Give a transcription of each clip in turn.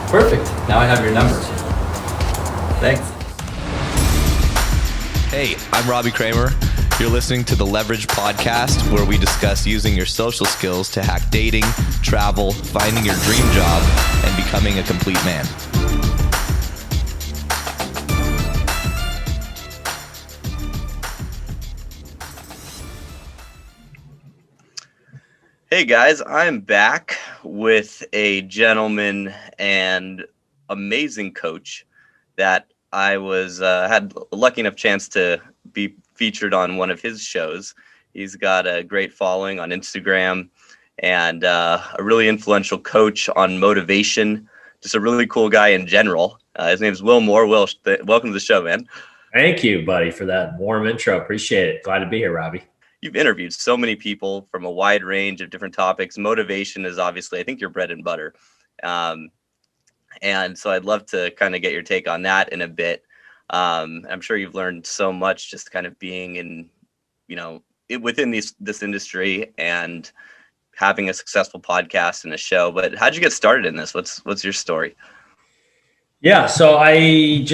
Perfect. Now I have your number. Thanks. Hey, I'm Robbie Kramer. You're listening to the Leverage Podcast, where we discuss using your social skills to hack dating, travel, finding your dream job, and becoming a complete man. Hey guys, I'm back with a gentleman and amazing coach that I was had a lucky enough chance to be featured on one of his shows. He's got a great following on Instagram and a really influential coach on motivation. Just a really cool guy in general. His name is Will Moore. Will, welcome to the show, man. Thank you, buddy, for that warm intro. Appreciate it. Glad to be here, Robbie. You've interviewed so many people from a wide range of different topics. Motivation is obviously, I think, your bread and butter. And so I'd love to kind of get your take on that in a bit. I'm sure you've learned so much just kind of being in, within this industry and having a successful podcast and a show. But how'd you get started in this? What's your story? Yeah, so I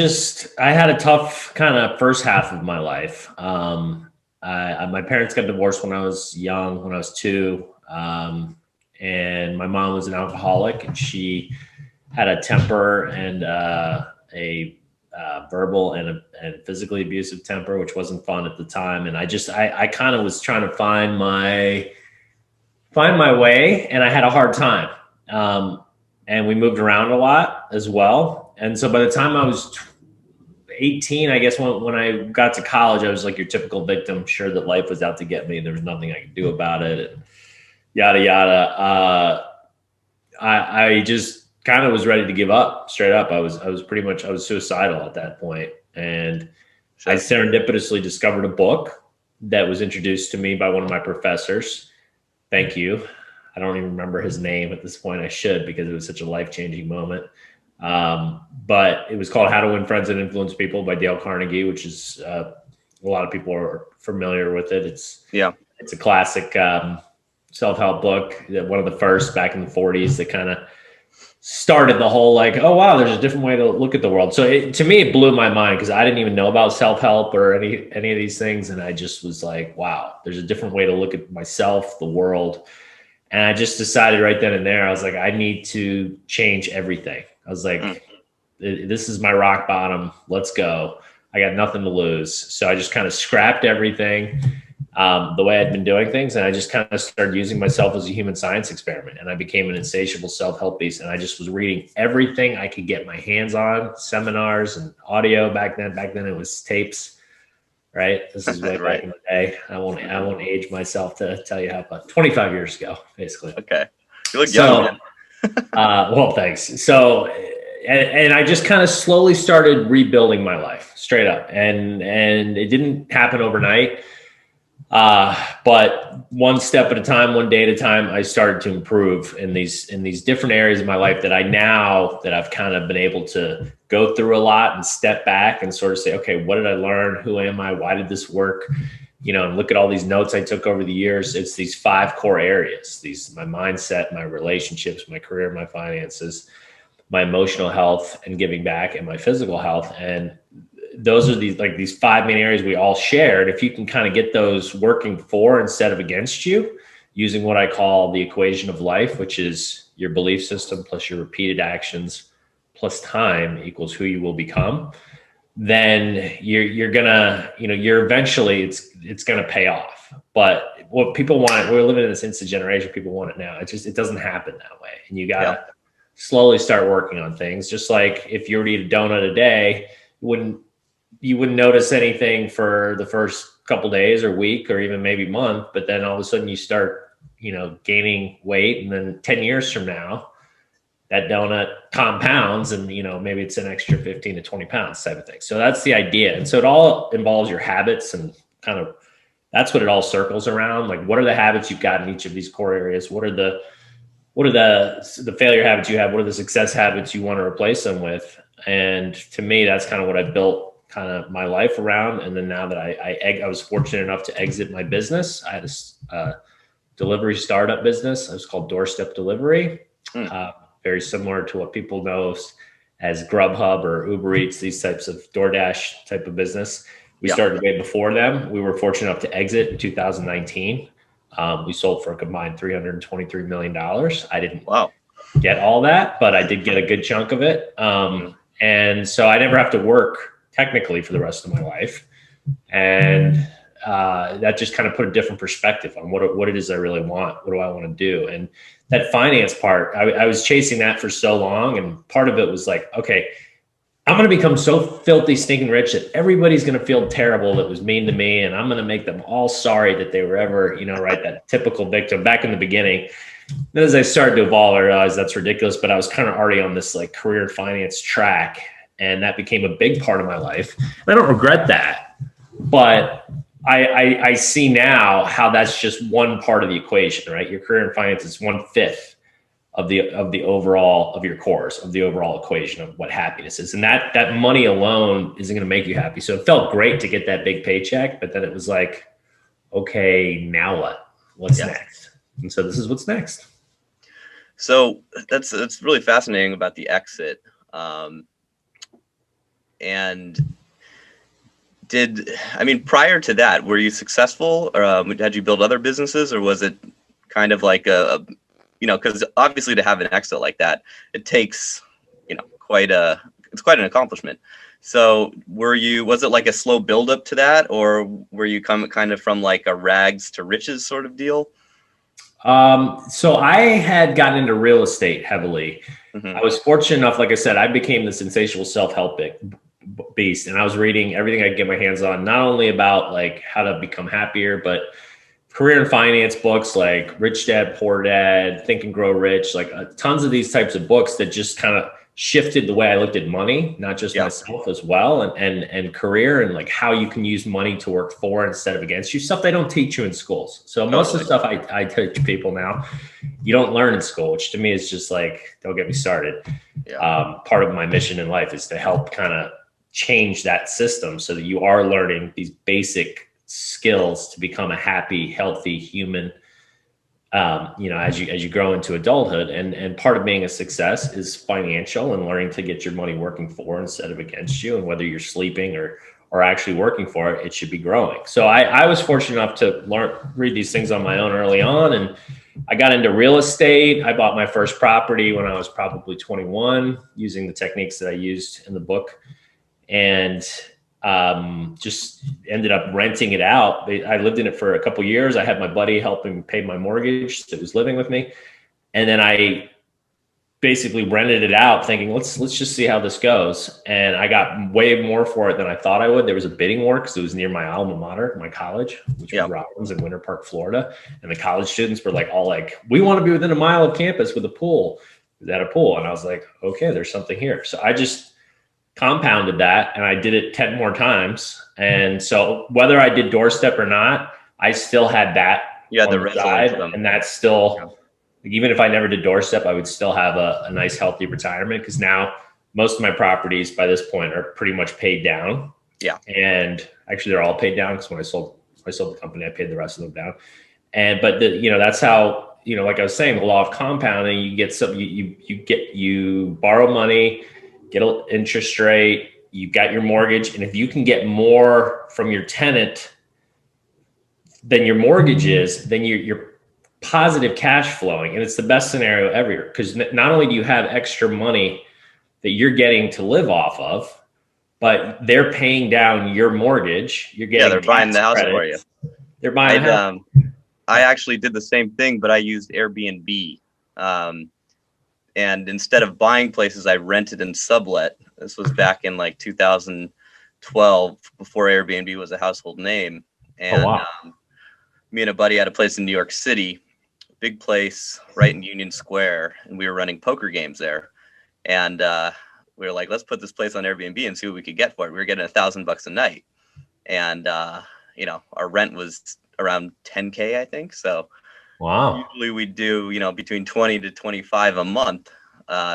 had a tough kind of first half of my life. My parents got divorced when I was young, when I was 2. And my mom was an alcoholic, and she had a temper and a verbal and physically abusive temper, which wasn't fun at the time. And I kind of was trying to find my way, and I had a hard time. And we moved around a lot as well. And so by the time I was 18, I guess when I got to college, I was like your typical victim, sure that life was out to get me. There was nothing I could do about it, and yada, yada. I just kind of was ready to give up straight up. I was suicidal at that point. And I serendipitously discovered a book that was introduced to me by one of my professors. Thank you. I don't even remember his name at this point. I should, because it was such a life-changing moment. But it was called How to Win Friends and Influence People by Dale Carnegie, which is a lot of people are familiar with it. It's a classic self-help book, one of the first back in the 40s that kind of started the whole like, oh wow, there's a different way to look at the world. So to me, it blew my mind, because I didn't even know about self-help or any of these things, and I just was like, wow, there's a different way to look at myself, the world. And I just decided right then and there, I was like, I need to change everything. I was like, this is my rock bottom. Let's go. I got nothing to lose. So I just kind of scrapped everything, the way I'd been doing things. And I just kind of started using myself as a human science experiment. And I became an insatiable self-help beast. And I just was reading everything I could get my hands on, seminars and audio back then. Back then it was tapes, right? This is way back in the day. I won't age myself to tell you how about 25 years ago, basically. Okay. You look young, man. Well, thanks. So, and I just kind of slowly started rebuilding my life straight up, and it didn't happen overnight. But one step at a time, one day at a time, I started to improve in these different areas of my life that I've kind of been able to go through a lot and step back and sort of say, okay, what did I learn? Who am I? Why did this work? And look at all these notes I took over the years. It's these 5 core areas, my mindset, my relationships, my career, my finances, my emotional health and giving back, and my physical health. And those are these 5 main areas we all shared. If you can kind of get those working for instead of against you, using what I call the equation of life, which is your belief system plus your repeated actions plus time equals who you will become, then you're gonna, you're eventually it's gonna pay off. But what people want, we're living in this instant generation, people want it now. It doesn't happen that way. And you gotta slowly start working on things. Just like if you were to eat a donut a day, you wouldn't notice anything for the first couple days or week or even maybe month, but then all of a sudden you start, gaining weight, and then 10 years from now, that donut compounds, and maybe it's an extra 15 to 20 pounds type of thing. So that's the idea. And so it all involves your habits, and kind of that's what it all circles around. Like, what are the habits you've got in each of these core areas? What are the failure habits you have? What are the success habits you want to replace them with? And to me, that's kind of what I built kind of my life around. And then now that I was fortunate enough to exit my business, I had a delivery startup business. It was called Doorstep Delivery. very similar to what people know as Grubhub or Uber Eats, these types of DoorDash type of business. We started way before them. We were fortunate enough to exit in 2019. We sold for a combined $323 million. I didn't get all that, but I did get a good chunk of it. And so I never have to work technically for the rest of my life. And that just kind of put a different perspective on what it is I really want. What do I want to do? And that finance part, I was chasing that for so long. And part of it was like, okay, I'm going to become so filthy, stinking rich that everybody's going to feel terrible that was mean to me. And I'm going to make them all sorry that they were ever, right, that typical victim back in the beginning. Then as I started to evolve, I realized that's ridiculous. But I was kind of already on this like career finance track. And that became a big part of my life. And I don't regret that. But I see now how that's just one part of the equation, right? Your career in finance is 1/5 of the overall of your course, of the overall equation of what happiness is. And that money alone isn't going to make you happy. So it felt great to get that big paycheck, but then it was like, okay, now what? What's next? And so this is what's next. So that's really fascinating about the exit. And prior to that, were you successful, or had you built other businesses, or was it kind of like because obviously to have an exit like that, it takes, it's quite an accomplishment. So was it like a slow buildup to that, or were you kind of from like a rags to riches sort of deal? So I had gotten into real estate heavily. I was fortunate enough, like I said, I became this insatiable self-help beast, and I was reading everything I could get my hands on, not only about like how to become happier, but career and finance books like Rich Dad, Poor Dad, Think and Grow Rich, like tons of these types of books that just kind of shifted the way I looked at money, not just myself as well, and career, and like how you can use money to work for instead of against you, stuff they don't teach you in schools. So most of the stuff I teach people now, you don't learn in school, which to me is just like, don't get me started. Part of my mission in life is to help kind of change that system so that you are learning these basic skills to become a happy, healthy human, as you grow into adulthood. And part of being a success is financial and learning to get your money working for instead of against you. And whether you're sleeping or actually working for it, it should be growing. So I was fortunate enough to read these things on my own early on. And I got into real estate. I bought my first property when I was probably 21 using the techniques that I used in the book. And just ended up renting it out. I lived in it for a couple of years. I had my buddy helping pay my mortgage that was living with me. And then I basically rented it out thinking, let's just see how this goes. And I got way more for it than I thought I would. There was a bidding war because it was near my alma mater, my college, which was Rollins in Winter Park, Florida. And the college students were like, we want to be within a mile of campus with a pool. Is that a pool? And I was like, okay, there's something here. So I just compounded that, and I did it 10 more times. And so whether I did doorstep or not, I still had that on the side, and that's still, like, even if I never did doorstep, I would still have a nice, healthy retirement, because now most of my properties by this point are pretty much paid down. Yeah. And actually they're all paid down, because when I sold the company, I paid the rest of them down. But that's how, like I was saying, the law of compounding, you get some, you borrow money, get an interest rate, you got your mortgage. And if you can get more from your tenant than your mortgage is, then you're positive cash flowing. And it's the best scenario ever, because not only do you have extra money that you're getting to live off of, but they're paying down your morttage. You're getting they're buying the house for you. They're buying the house. I actually did the same thing, but I used Airbnb. And instead of buying places, I rented and sublet. This was back in like 2012, before Airbnb was a household name. And me and a buddy had a place in New York City, big place right in Union Square, and we were running poker games there. And we were like, let's put this place on Airbnb and see what we could get for it. We were getting $1,000 a night, and our rent was around $10K, I think. So usually we do between 20 to 25 a month.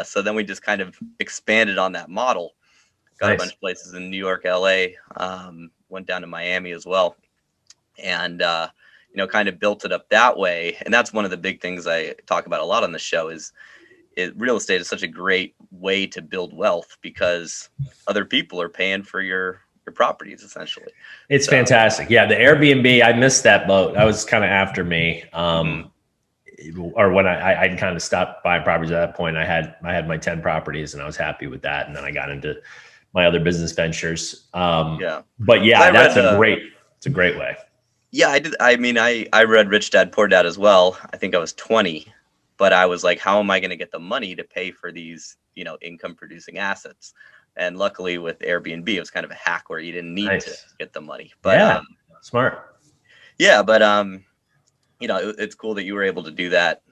So then we just kind of expanded on that model. Got a bunch of places in New York, LA, went down to Miami as well, and kind of built it up that way. And that's one of the big things I talk about a lot on the show is real estate is such a great way to build wealth because other people are paying for your properties essentially. It's fantastic. Yeah, the Airbnb, I missed that boat. That was kind of after me. Or when I'd kind of stopped buying properties at that point. I had my 10 properties and I was happy with that. And then I got into my other business ventures. But yeah, it's a great way. Yeah, I did. I mean, I read Rich Dad Poor Dad as well. I think I was 20, but I was like, how am I going to get the money to pay for these, income producing assets? And luckily with Airbnb, it was kind of a hack where you didn't need to get the money. But smart. Yeah, but it's cool that you were able to do that,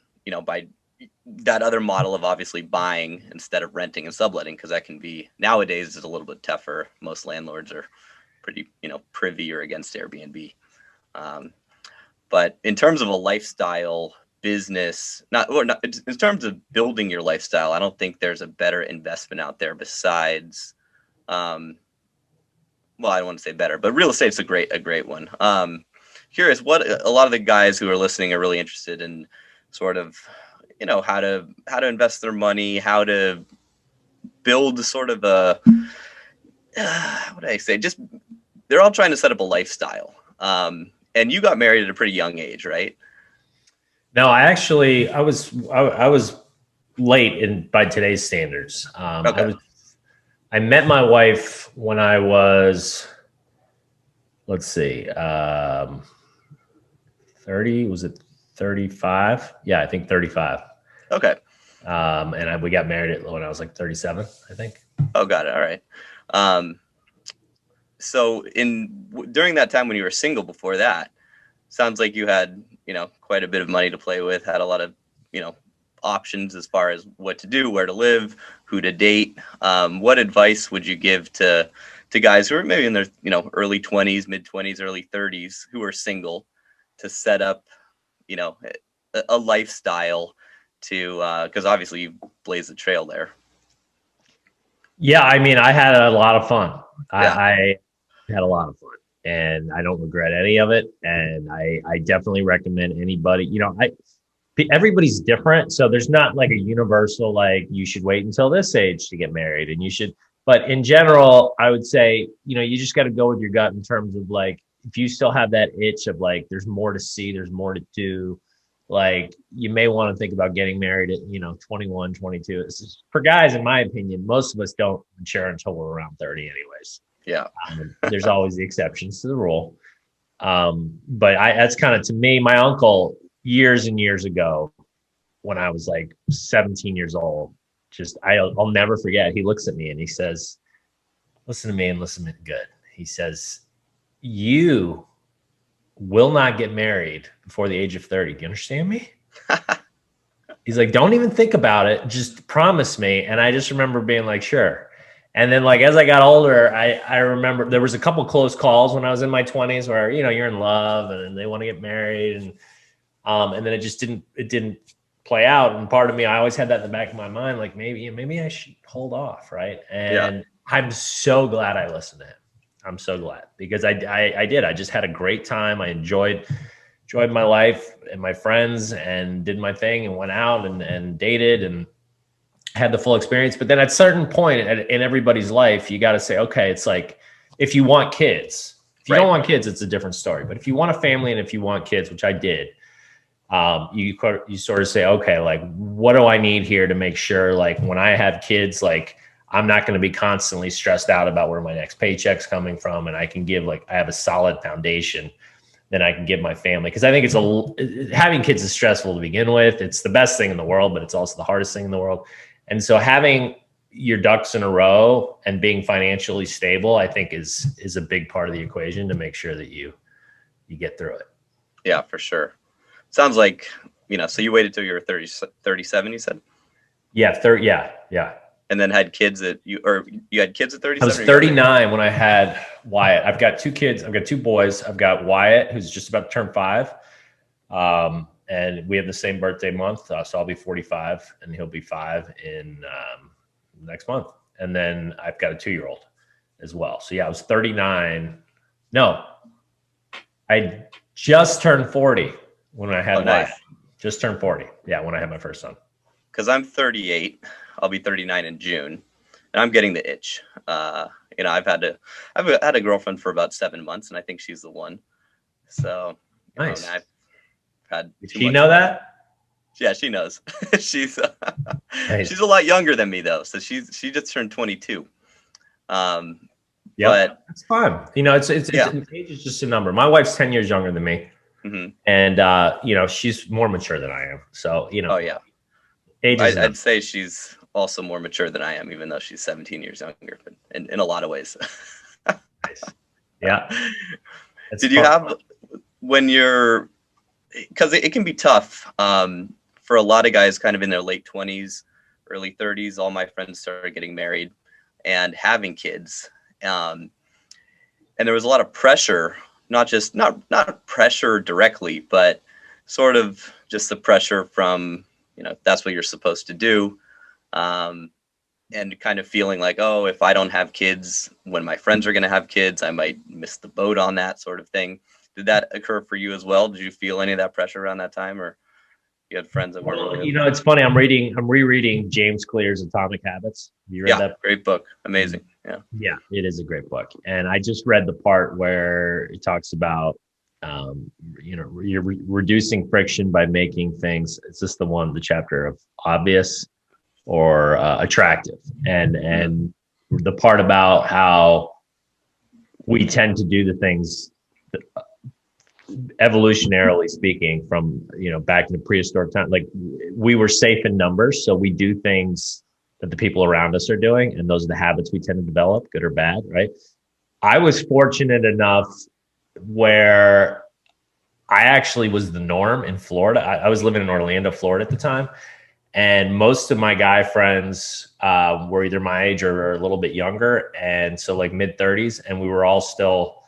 by that other model of obviously buying instead of renting and subletting, because that can be nowadays is a little bit tougher. Most landlords are pretty, privy or against Airbnb. But in terms of a lifestyle business, not in terms of building your lifestyle, I don't think there's a better investment out there besides, well, I don't want to say better, but real estate's a great one. Curious what a lot of the guys who are listening are really interested in, sort of, how to invest their money, how to build sort of a, what do I say? Just, they're all trying to set up a lifestyle. And you got married at a pretty young age, right? No, I was late by today's standards. Okay. I met my wife when I was, let's see, 30, was it 35? Yeah, I think 35. Okay. And we got married when I was like 37, I think. Oh, got it. All right. So during that time when you were single before that, sounds like you had, quite a bit of money to play with, had a lot of, options as far as what to do, where to live, who to date. What advice would you give to guys who are maybe in their, early 20s, mid 20s, early 30s, who are single, to set up, a lifestyle to, because obviously you blazed the trail there. Yeah, I mean, I had a lot of fun. Yeah. I had a lot of fun, and I don't regret any of it. And I definitely recommend anybody, everybody's different. So there's not like a universal, like you should wait until this age to get married and but in general, I would say, you just got to go with your gut in terms of like, if you still have that itch of like, there's more to see, there's more to do. Like you may want to think about getting married at, 21, 22. This is, for guys, in my opinion, most of us don't mature until we're around 30 anyways. Yeah. There's always the exceptions to the rule. But that's kind of, to me, my uncle years and years ago, when I was like 17 years old, I'll never forget. He looks at me and he says, listen to me and listen to me good. He says, you will not get married before the age of 30. Do you understand me? He's like, don't even think about it. Just promise me. And I just remember being like, sure. And then like, as I got older, I remember there was a couple close calls when I was in my 20s where, you're in love and they want to get married. And then it didn't play out. And part of me, I always had that in the back of my mind, like maybe I should hold off. Right. And I'm so glad I listened to him. I'm so glad, because I did. I just had a great time. I enjoyed my life and my friends and did my thing and went out and dated and had the full experience. But then at a certain point in everybody's life, you got to say, okay, it's like, if you want kids, if you don't want kids, it's a different story. But if you want a family and if you want kids, which I did, you sort of say, okay, like, what do I need here to make sure, like, when I have kids, like, I'm not going to be constantly stressed out about where my next paycheck's coming from. And I can give, like, I have a solid foundation that I can give my family. Cause I think having kids is stressful to begin with. It's the best thing in the world, but it's also the hardest thing in the world. And so having your ducks in a row and being financially stable, I think is a big part of the equation to make sure that you get through it. Yeah, for sure. Sounds like, so you waited till you were 37, you said? Yeah. Yeah. And then had kids you had kids at 37? I was 39 when I had Wyatt. I've got two kids. I've got two boys. I've got Wyatt, who's just about to turn 5. And we have the same birthday month. So I'll be 45 and he'll be 5 in next month. And then I've got a 2-year-old as well. So yeah, I was 39. No, I just turned 40 when I had Wyatt. Nice. Just turned 40. Yeah, when I had my first son. because I'm 38, I'll be 39 in June, and I'm getting the itch. I've had a girlfriend for about 7 months, and I think she's the one. So, Nice. I've had. Did she know that? Yeah, she knows. she's Nice. she's a lot younger than me though, so she just turned 22. Yeah, but it's fun. It's age is just a number. My wife's 10 years younger than me, and she's more mature than I am. So oh yeah, age is I'd say she's also more mature than I am, even though she's 17 years younger, but in a lot of ways. Nice. Yeah. Did you have, when you're, because it can be tough for a lot of guys kind of in their late 20s, early 30s. All my friends started getting married and having kids. And there was a lot of pressure, not pressure directly, but sort of just the pressure from, that's what you're supposed to do. And kind of feeling like, oh, if I don't have kids when my friends are going to have kids, I might miss the boat on that sort of thing. Did that occur for you as well? Did you feel any of that pressure around that time, or you had friends that weren't really? It's funny. I'm rereading James Clear's Atomic Habits. Have you read that? Great book. Amazing. Yeah, it is a great book. And I just read the part where it talks about, you're reducing friction by making things. It's just the chapter of obvious or attractive, and the part about how we tend to do the things evolutionarily speaking from back in the prehistoric time. Like, we were safe in numbers, so we do things that the people around us are doing, and those are the habits we tend to develop, good or bad, right? I was fortunate enough where I actually was the norm in Florida. I was living in Orlando, Florida at the time, and most of my guy friends were either my age or a little bit younger, and so like mid-30s, and we were all still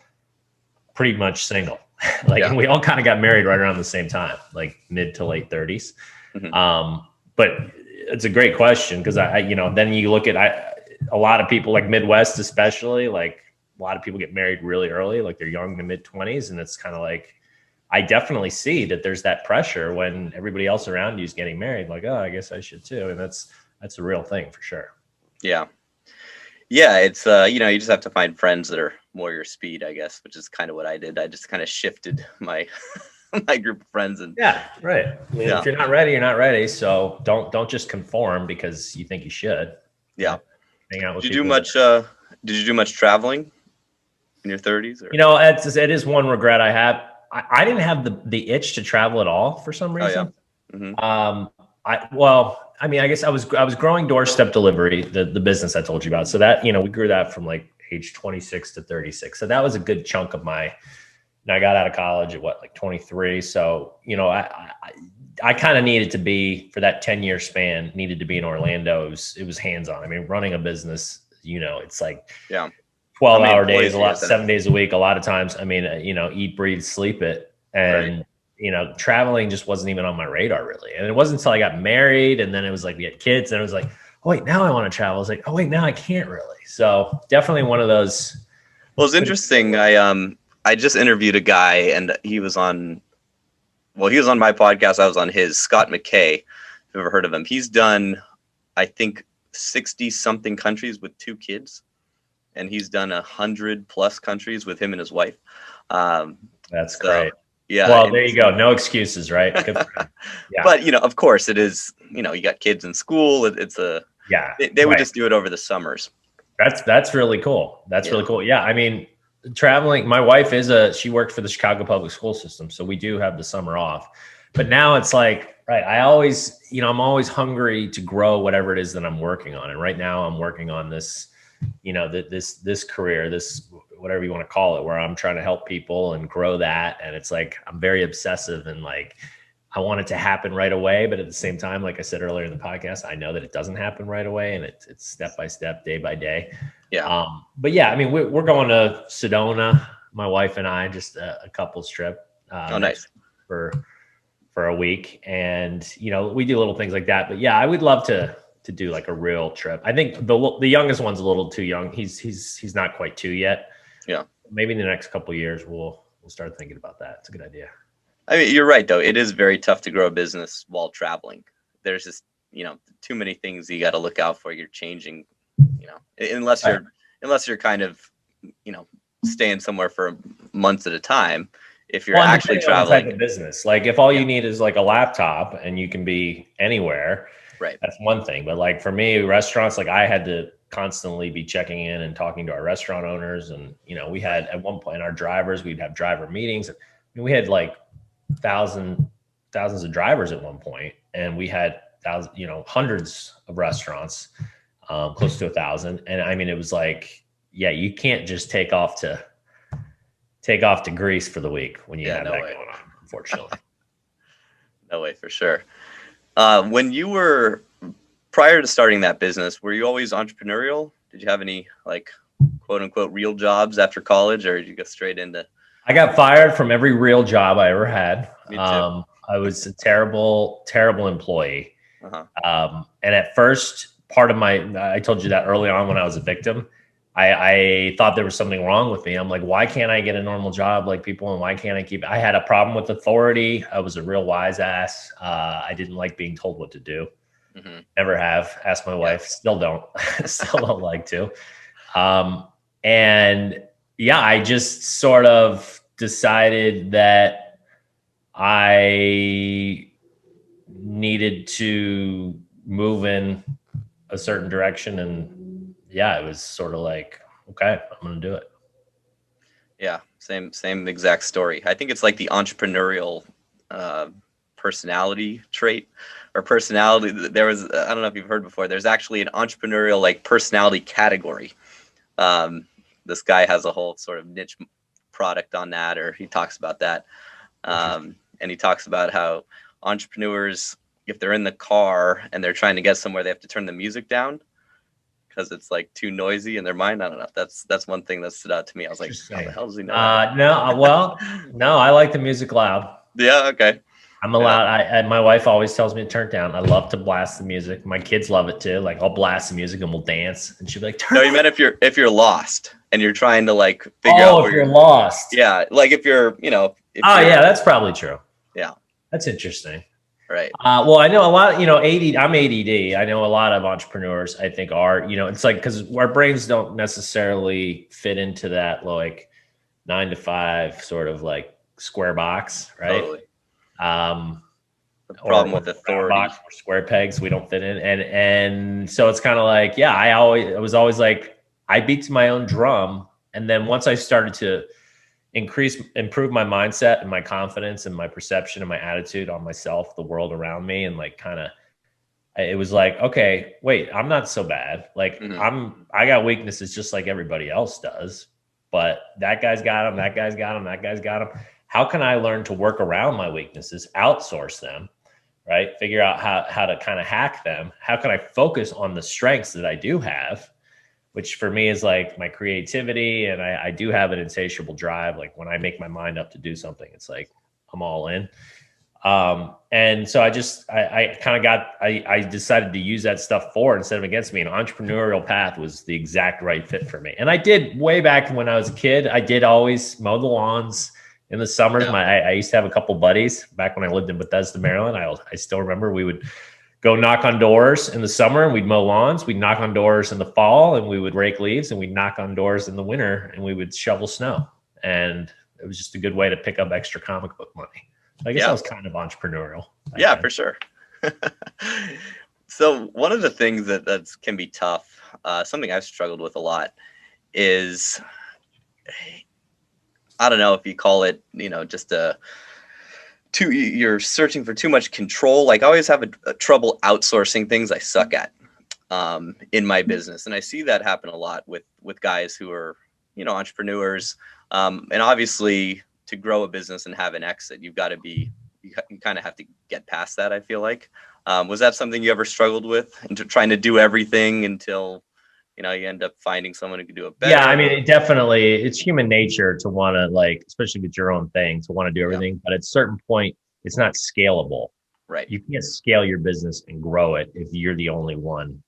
pretty much single. And we all kind of got married right around the same time, like mid to late 30s. But it's a great question, because then you look at a lot of people, like Midwest especially, like a lot of people get married really early, like they're young to mid 20s, and it's kind of like, I definitely see that there's that pressure when everybody else around you is getting married, like, oh, I guess I should too. And that's a real thing for sure. Yeah. It's you just have to find friends that are more your speed, I guess, which is kind of what I did. I just kind of shifted my my group of friends, and right. If you're not ready, you're not ready. So don't just conform because you think you should. Hang out with Did you do much traveling in your 30s? Or? It is one regret I have. I didn't have the itch to travel at all for some reason. I guess I was growing doorstep delivery, the business I told you about. So that, we grew that from like age 26 to 36. So that was a good chunk of and I got out of college at like 23. So, I kind of needed to be, for that 10-year span, needed to be in Orlando. It was hands-on. I mean, running a business, it's like 12-hour days, 7 days a week, a lot of times. I mean, eat, breathe, sleep it. And, traveling just wasn't even on my radar really. And it wasn't until I got married, and then it was like, we had kids, and it was like, oh wait, now I want to travel. It's like, oh wait, now I can't really. So definitely one of those. Well, it's interesting. I just interviewed a guy, and he was on my podcast. I was on his, Scott McKay. If you've ever heard of him, he's done, I think, 60 something countries with 2 kids. And he's done 100+ countries with him and his wife. That's great. Yeah. Well, there you go. No excuses, right? Good for him. Yeah. But of course, it is. You got kids in school. It's a They would just do it over the summers. That's really cool. Really cool. Yeah. I mean, traveling. My wife she worked for the Chicago public school system, so we do have the summer off. But now it's like, right. I'm always hungry to grow whatever it is that I'm working on, and right now I'm working on this. This career, this, whatever you want to call it, where I'm trying to help people and grow that. And it's like, I'm very obsessive, and like, I want it to happen right away. But at the same time, like I said earlier in the podcast, I know that it doesn't happen right away, and it's step by step, day by day. But I mean, we're going to Sedona, my wife and I, just a couple's trip. Nice. For a week. And, we do little things like that, but I would love to do like a real trip. I think the youngest one's a little too young. He's not quite 2 yet. Yeah. Maybe in the next couple of years, we'll start thinking about that. It's a good idea. I mean, you're right though. It is very tough to grow a business while traveling. There's just too many things you got to look out for. You're changing, unless you're kind of, staying somewhere for months at a time. If you're actually traveling, type of business, like if all you need is like a laptop and you can be anywhere, right? That's one thing. But like for me, restaurants, like I had to constantly be checking in and talking to our restaurant owners, and we had at one point our drivers, we'd have driver meetings. We had like thousands of drivers at one point, and we had hundreds of restaurants, close to 1,000. And I mean, it was like, yeah, you can't just take off to Greece for the week when you have that going on, unfortunately. No way, for sure. When you were prior to starting that business, were you always entrepreneurial? Did you have any like quote unquote real jobs after college, or did you go straight into? I got fired from every real job I ever had. Me too. I was a terrible employee. Uh-huh. And at first, I told you that early on when I was a victim, I thought there was something wrong with me. I'm like, why can't I get a normal job like people? And why can't I had a problem with authority. I was a real wise ass. I didn't like being told what to do. Mm-hmm. Never have. Asked my wife. Still don't. Still don't like to. And yeah, I just sort of decided that I needed to move in a certain direction. And yeah, it was sort of like, okay, I'm going to do it. Yeah. Same exact story. I think it's like the entrepreneurial, personality trait or personality. There was, I don't know if you've heard before, there's actually an entrepreneurial like personality category. This guy has a whole sort of niche product on that, or he talks about that. And he talks about how entrepreneurs, if they're in the car and they're trying to get somewhere, they have to turn the music down because it's like too noisy in their mind. I don't know. That's one thing that stood out to me. I was like, how the hell does he know that? No, I like the music loud. Yeah. Okay. I'm allowed. My wife always tells me to turn it down. I love to blast the music. My kids love it too. Like I'll blast the music and we'll dance. And she'll be like, "Turn." No, you meant if you're lost and you're trying to like figure out. Oh, if you're lost. Yeah, like if you're, yeah, that's probably true. Yeah, that's interesting. Right. Well, I know a lot. I'm ADD. I know a lot of entrepreneurs. I think are. It's like because our brains don't necessarily fit into that like 9 to 5 sort of like square box, right? Totally. The problem with authority or square pegs we don't fit in, and so it's kind of like, yeah, I was always like, I beat to my own drum, and then once I started to improve my mindset and my confidence and my perception and my attitude on myself, the world around me, and like kind of, it was like, okay, wait, I'm not so bad. Like I got weaknesses just like everybody else does, but that guy's got them, that guy's got them, that guy's got them. How can I learn to work around my weaknesses, outsource them, right? Figure out how to kind of hack them. How can I focus on the strengths that I do have, which for me is like my creativity. And I do have an insatiable drive. Like when I make my mind up to do something, it's like, I'm all in. And so I decided to use that stuff for instead of against me. An entrepreneurial path was the exact right fit for me. And I did way back when I was a kid, I did always mow the lawns. In the summers, I used to have a couple buddies back when I lived in Bethesda, Maryland. I still remember we would go knock on doors in the summer and we'd mow lawns. We'd knock on doors in the fall and we would rake leaves, and we'd knock on doors in the winter and we would shovel snow. And it was just a good way to pick up extra comic book money. I guess I was kind of entrepreneurial. Yeah, for sure. So one of the things that can be tough, something I've struggled with a lot is, I don't know if you call it, just you're searching for too much control. Like I always have a trouble outsourcing things I suck at in my business. And I see that happen a lot with guys who are, entrepreneurs. And obviously to grow a business and have an exit, you kind of have to get past that, I feel like. Was that something you ever struggled with, into trying to do everything until you end up finding someone who can do it better? Yeah, I mean, it's human nature to want to, like, especially with your own thing, to want to do everything. Yeah. But at a certain point, it's not scalable. Right. You can't scale your business and grow it if you're the only one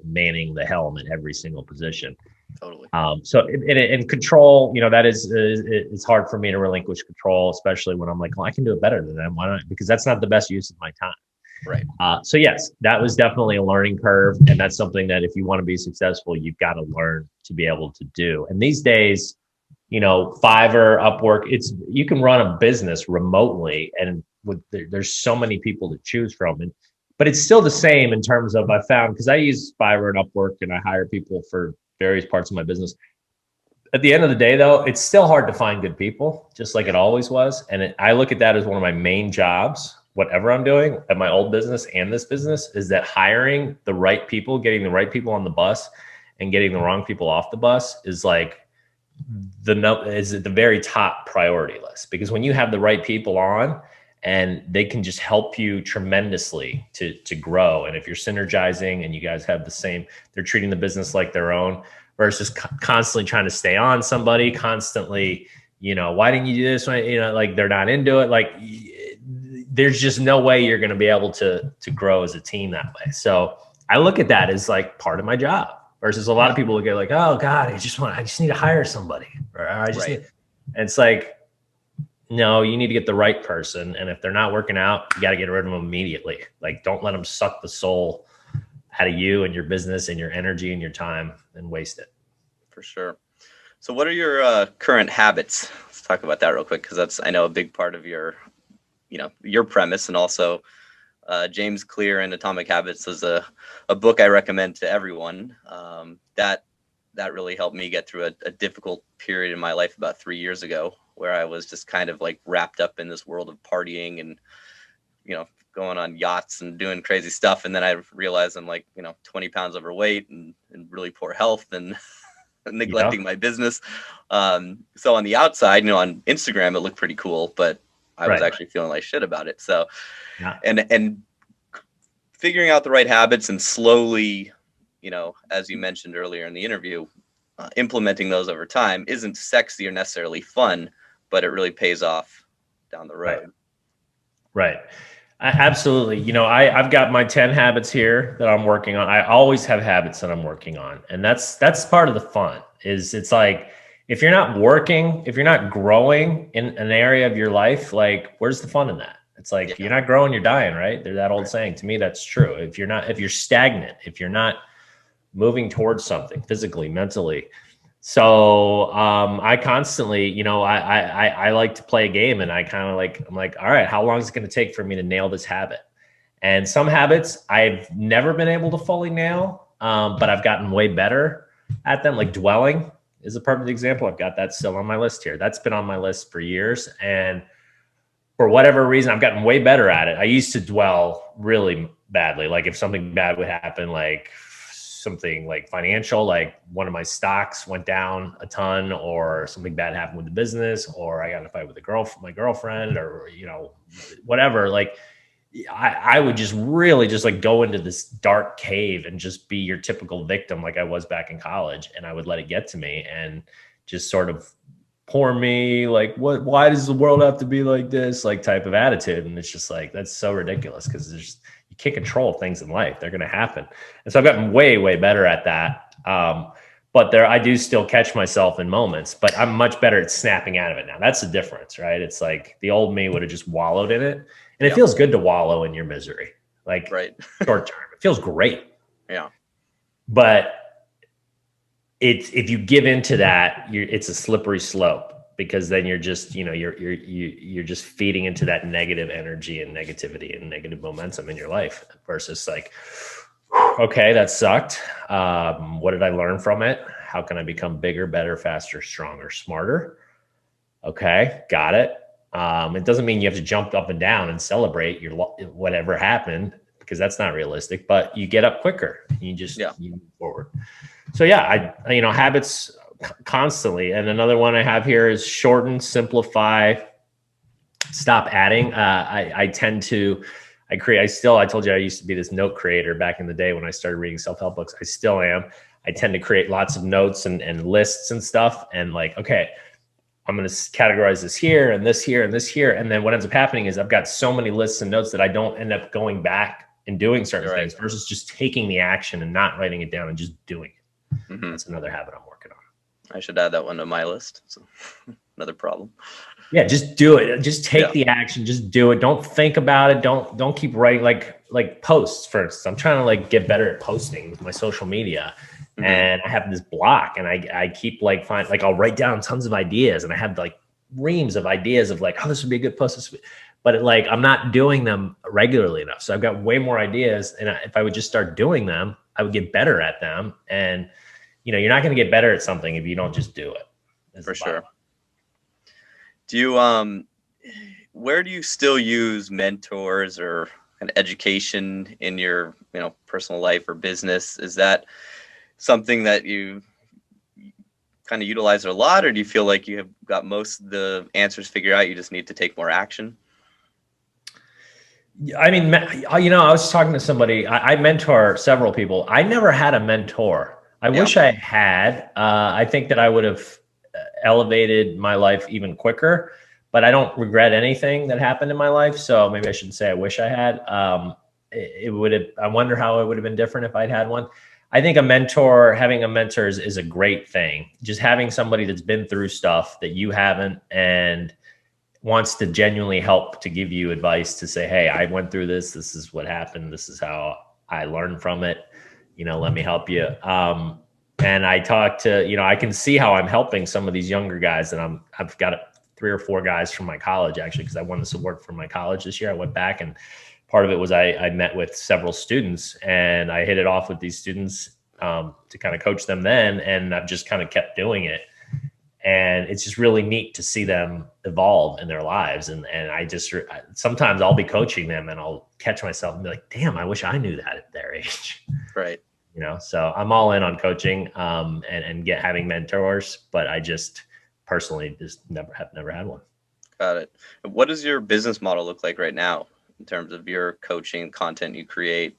manning the helm in every single position. Totally. So in control, that it's hard for me to relinquish control, especially when I'm like, well, I can do it better than them. Why not? Because that's not the best use of my time. Right. So yes, that was definitely a learning curve. And that's something that if you want to be successful, you've got to learn to be able to do. And these days, Fiverr, Upwork, you can run a business remotely, and there's so many people to choose from. But it's still the same in terms of, I found, because I use Fiverr and Upwork and I hire people for various parts of my business. At the end of the day, though, it's still hard to find good people, just like it always was. And I look at that as one of my main jobs, whatever I'm doing at my old business and this business, is that hiring the right people, getting the right people on the bus and getting the wrong people off the bus is like is at the very top priority list. Because when you have the right people on, and they can just help you tremendously to grow. And if you're synergizing and you guys have the same, they're treating the business like their own, versus constantly trying to stay on somebody, constantly, why didn't you do this? Like they're not into it. Like there's just no way you're going to be able to grow as a team that way. So I look at that as like part of my job, versus a lot of people look at it like, oh God, I just need to hire somebody. Or I just need, and it's like, no, you need to get the right person. And if they're not working out, you got to get rid of them immediately. Like, don't let them suck the soul out of you and your business and your energy and your time and waste it. For sure. So what are your current habits? Let's talk about that real quick, because that's, I know, a big part of your premise. And also James Clear and Atomic Habits is a book I recommend to everyone. That really helped me get through a difficult period in my life about 3 years ago, where I was just kind of like wrapped up in this world of partying and, going on yachts and doing crazy stuff. And then I realized I'm like, 20 pounds overweight and really poor health and neglecting my business. So on the outside, on Instagram, it looked pretty cool, but I was actually feeling like shit about it. So, and figuring out the right habits and slowly, as you mentioned earlier in the interview, implementing those over time isn't sexy or necessarily fun, but it really pays off down the road. Right. Absolutely. I've got my 10 habits here that I'm working on. I always have habits that I'm working on. And that's part of the fun. It's like, if you're not working, if you're not growing in an area of your life, like, where's the fun in that? It's like, you're not growing, you're dying, right? There's that old saying. To me, that's true. If you're stagnant, if you're not moving towards something physically, mentally. So I constantly, I like to play a game, and I'm like, all right, how long is it going to take for me to nail this habit? And some habits I've never been able to fully nail, but I've gotten way better at them. Like dwelling is a perfect example. I've got that still on my list here. That's been on my list for years. And for whatever reason, I've gotten way better at it. I used to dwell really badly. Like if something bad would happen, like something like financial, like one of my stocks went down a ton, or something bad happened with the business, or I got in a fight with my girlfriend, or, whatever. Like I would just really just like go into this dark cave and just be your typical victim, like I was back in college. And I would let it get to me and just sort of pour me like, why does the world have to be like this, like type of attitude. And it's just like, that's so ridiculous, because you can't control things in life. They're going to happen. And so I've gotten way, way better at that. But I do still catch myself in moments, but I'm much better at snapping out of it now. That's the difference, right? It's like the old me would have just wallowed in it. And it feels good to wallow in your misery, like short term. It feels great. Yeah. But if you give into that, it's a slippery slope, because then you're just, you're just feeding into that negative energy and negativity and negative momentum in your life, versus like, okay, that sucked. What did I learn from it? How can I become bigger, better, faster, stronger, smarter? Okay, got it. It doesn't mean you have to jump up and down and celebrate whatever happened, because that's not realistic, but you get up quicker. You just you move forward. So I habits constantly. And another one I have here is shorten, simplify, stop adding. I tend to, I told you I used to be this note creator back in the day when I started reading self-help books. I still am. I tend to create lots of notes and lists and stuff. And like, okay, I'm going to categorize this here and this here and this here. And then what ends up happening is I've got so many lists and notes that I don't end up going back and doing certain things, versus just taking the action and not writing it down and just doing it. Mm-hmm. That's another habit I'm working on. I should add that one to my list. So another problem. Yeah, just do it. Just take the action. Just do it. Don't think about it. Don't keep writing. Like like posts, for instance. I'm trying to like get better at posting with my social media. And I have this block, and I keep like I'll write down tons of ideas, and I have like reams of ideas of like, oh, this would be a good post. But I'm not doing them regularly enough. So I've got way more ideas. And if I would just start doing them, I would get better at them. And, you're not going to get better at something if you don't just do it. For sure. Do you, where do you still use mentors or kind of education in your, personal life or business? Is that something that you kind of utilize a lot, or do you feel like you have got most of the answers figured out? You just need to take more action? I mean, I was talking to somebody, I mentor several people. I never had a mentor. I wish I had. I think that I would have elevated my life even quicker, but I don't regret anything that happened in my life. So maybe I shouldn't say I wish I had. It would have, I wonder how it would have been different if I'd had one. I think having a mentor is a great thing. Just having somebody that's been through stuff that you haven't and wants to genuinely help to give you advice, to say, hey, I went through this. This is what happened. This is how I learned from it. Let me help you. And I talk to, I can see how I'm helping some of these younger guys. And I've got 3 or 4 guys from my college, actually, because I won this award from my college this year. I went back, and part of it was I met with several students, and I hit it off with these students to kind of coach them then. And I've just kind of kept doing it. And it's just really neat to see them evolve in their lives. And sometimes I'll be coaching them, and I'll catch myself and be like, damn, I wish I knew that at their age. Right. So I'm all in on coaching and having mentors, but I just personally just never had one. Got it. What does your business model look like right now in terms of your coaching content you create?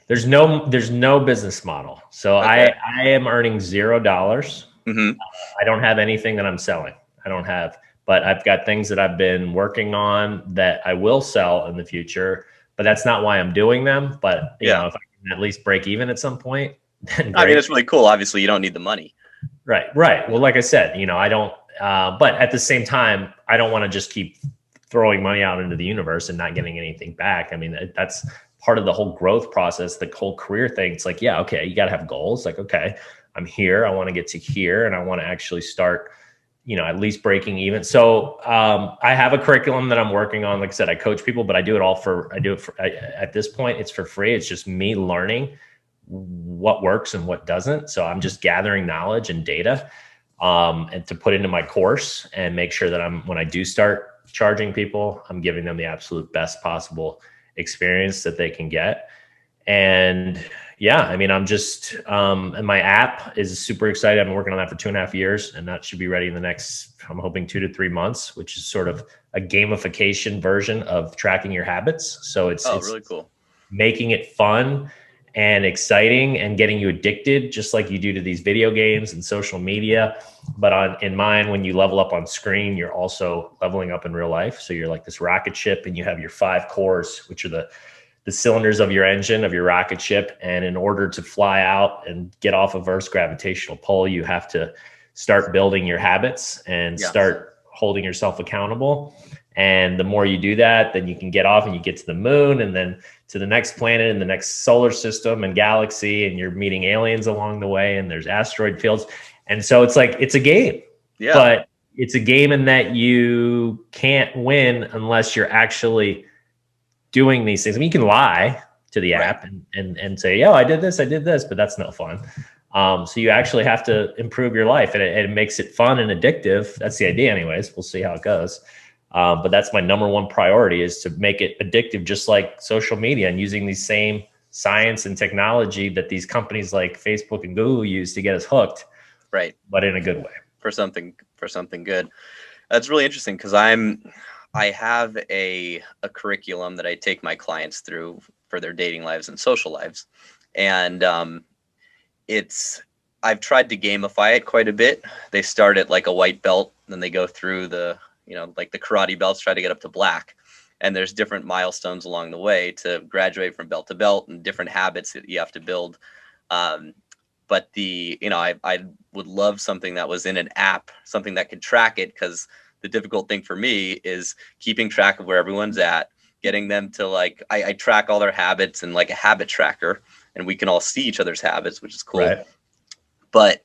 There's no business model. So okay. I am earning $0. Mm-hmm. I don't have anything that I'm selling. But I've got things that I've been working on that I will sell in the future, but that's not why I'm doing them. But you know, if I can at least break even at some point, then great. I mean, it's really cool. Obviously you don't need the money. Right. Well, like I said, I don't, but at the same time, I don't want to just keep throwing money out into the universe and not getting anything back. I mean, that's part of the whole growth process, the whole career thing. It's like, yeah, okay, you got to have goals. Like, okay, I'm here. I want to get to here, and I want to actually start, at least breaking even. So I have a curriculum that I'm working on. Like I said, I coach people, but I do it at this point, it's for free. It's just me learning what works and what doesn't. So I'm just gathering knowledge and data and to put into my course and make sure that when I do start charging people, I'm giving them the absolute best possible experience that they can get. And yeah, I mean, I'm just, and my app is super excited. I've been working on that for 2.5 years, and that should be ready in the next, I'm hoping 2 to 3 months, which is sort of a gamification version of tracking your habits. So it's really cool, making it fun and exciting and getting you addicted, just like you do to these video games and social media. But in mine, when you level up on screen, you're also leveling up in real life. So you're like this rocket ship, and you have your 5 cores, which are the cylinders of your engine, of your rocket ship. And in order to fly out and get off of Earth's gravitational pull, you have to start building your habits and start holding yourself accountable. And the more you do that, then you can get off and you get to the moon, and then to the next planet and the next solar system and galaxy, and you're meeting aliens along the way, and there's asteroid fields. And so it's like, it's a game, but it's a game in that you can't win unless you're actually doing these things. I mean, you can lie to the app and say, I did this, but that's no fun. So you actually have to improve your life, and it makes it fun and addictive. That's the idea anyways. We'll see how it goes. But that's my number one priority, is to make it addictive, just like social media, and using these same science and technology that these companies like Facebook and Google use to get us hooked. Right. But in a good way. For something good. That's really interesting, because I have a curriculum that I take my clients through for their dating lives and social lives. And I've tried to gamify it quite a bit. They start at like a white belt, then they go through like the karate belts, try to get up to black. And there's different milestones along the way to graduate from belt to belt, and different habits that you have to build. But I would love something that was in an app, something that could track it, because the difficult thing for me is keeping track of where everyone's at, getting them to like, I track all their habits and like a habit tracker, and we can all see each other's habits, which is cool. Right. But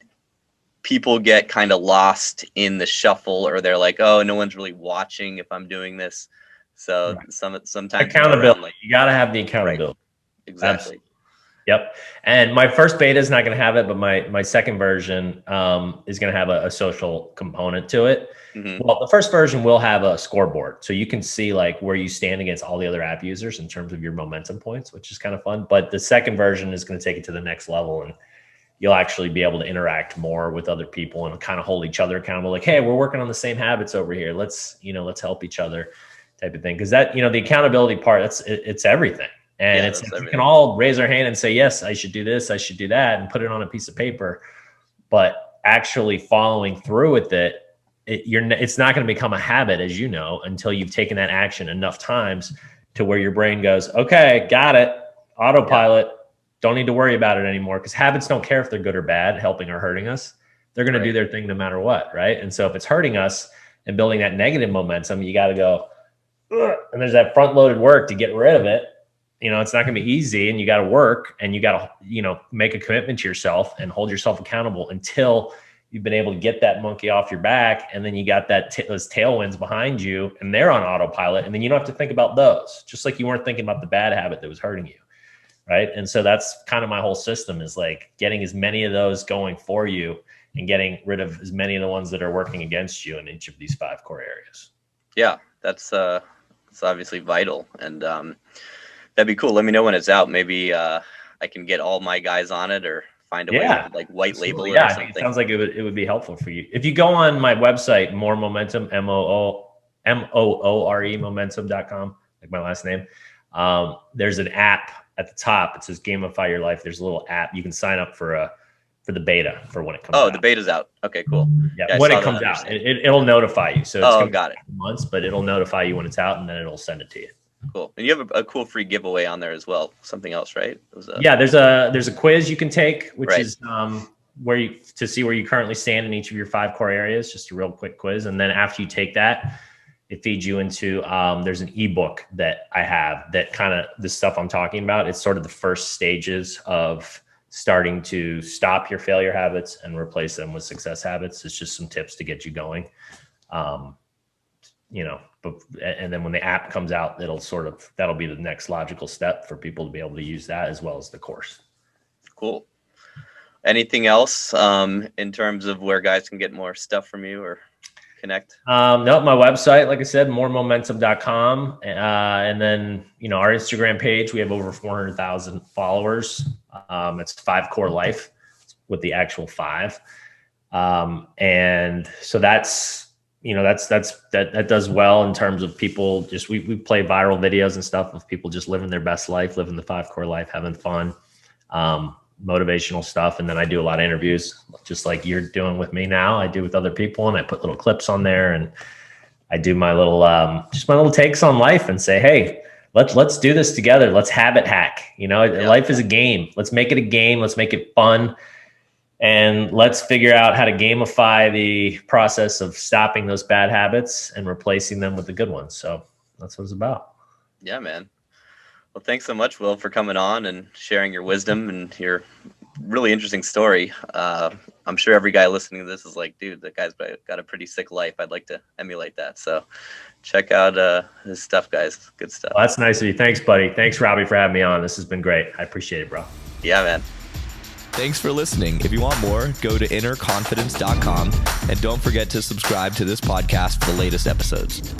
people get kind of lost in the shuffle, or they're like, oh, no one's really watching if I'm doing this. So sometimes accountability, you got to have the accountability. Right. Exactly. Absolutely. Yep. And my first beta is not going to have it, but my second version is going to have a social component to it. Mm-hmm. Well, the first version will have a scoreboard, so you can see like where you stand against all the other app users in terms of your momentum points, which is kind of fun. But the second version is going to take it to the next level, and you'll actually be able to interact more with other people and kind of hold each other accountable. Like, hey, we're working on the same habits over here. Let's help each other, type of thing. Because that, the accountability part, it's everything. And it's we can all raise our hand and say, yes, I should do this, I should do that, and put it on a piece of paper. But actually following through with it's not going to become a habit, as you know, until you've taken that action enough times to where your brain goes, okay, got it, autopilot, don't need to worry about it anymore. Because habits don't care if they're good or bad, helping or hurting us. They're going to do their thing no matter what, right? And so if it's hurting us and building that negative momentum, you got to go, ugh, and there's that front-loaded work to get rid of it. It's not going to be easy, and you got to work, and you got to, make a commitment to yourself and hold yourself accountable until you've been able to get that monkey off your back. And then you got those tailwinds behind you, and they're on autopilot. And then you don't have to think about those, just like you weren't thinking about the bad habit that was hurting you. Right. And so that's kind of my whole system, is like getting as many of those going for you and getting rid of as many of the ones that are working against you in each of these 5 core areas. Yeah, that's obviously vital. And, that'd be cool. Let me know when it's out. Maybe I can get all my guys on it, or find a way to like white label it or something. It sounds like it would be helpful for you. If you go on my website, More Momentum, MOORE momentum.com, like my last name, there's an app at the top. It says Gamify Your Life. There's a little app. You can sign up for the beta for when it comes out. Oh, the beta's out. Okay, cool. Yeah, when it comes out, it'll notify you. So it's going to got it. Months, but it'll notify you when it's out, and then it'll send it to you. Cool. And you have a cool free giveaway on there as well. Something else, right? There's a quiz you can take, which is to see where you currently stand in each of your 5 core areas. Just a real quick quiz. And then after you take that, it feeds you into, there's an ebook that I have that kind of the stuff I'm talking about. It's sort of the first stages of starting to stop your failure habits and replace them with success habits. It's just some tips to get you going. And then when the app comes out, that'll be the next logical step for people to be able to use that as well as the course. Cool. Anything else in terms of where guys can get more stuff from you or connect? No, my website, like I said, moremomentum.com. And then, our Instagram page, we have over 400,000 followers. It's 5 Core Life with the actual 5. And so that does well in terms of people we play viral videos and stuff of people just living their best life, living the 5 Core Life, having fun, motivational stuff. And then I do a lot of interviews, just like you're doing with me now. I do with other people, and I put little clips on there, and I do my little takes on life and say, hey, let's do this together. Let's habit hack. Life is a game. Let's make it a game. Let's make it fun. And let's figure out how to gamify the process of stopping those bad habits and replacing them with the good ones. So that's what it's about. Yeah, man. Well, thanks so much, Will, for coming on and sharing your wisdom and your really interesting story. I'm sure every guy listening to this is like, dude, that guy's got a pretty sick life. I'd like to emulate that. So check out his stuff, guys. Good stuff. Well, that's nice of you. Thanks, buddy. Thanks, Robbie, for having me on. This has been great. I appreciate it, bro. Yeah, man. Thanks for listening. If you want more, go to innerconfidence.com, and don't forget to subscribe to this podcast for the latest episodes.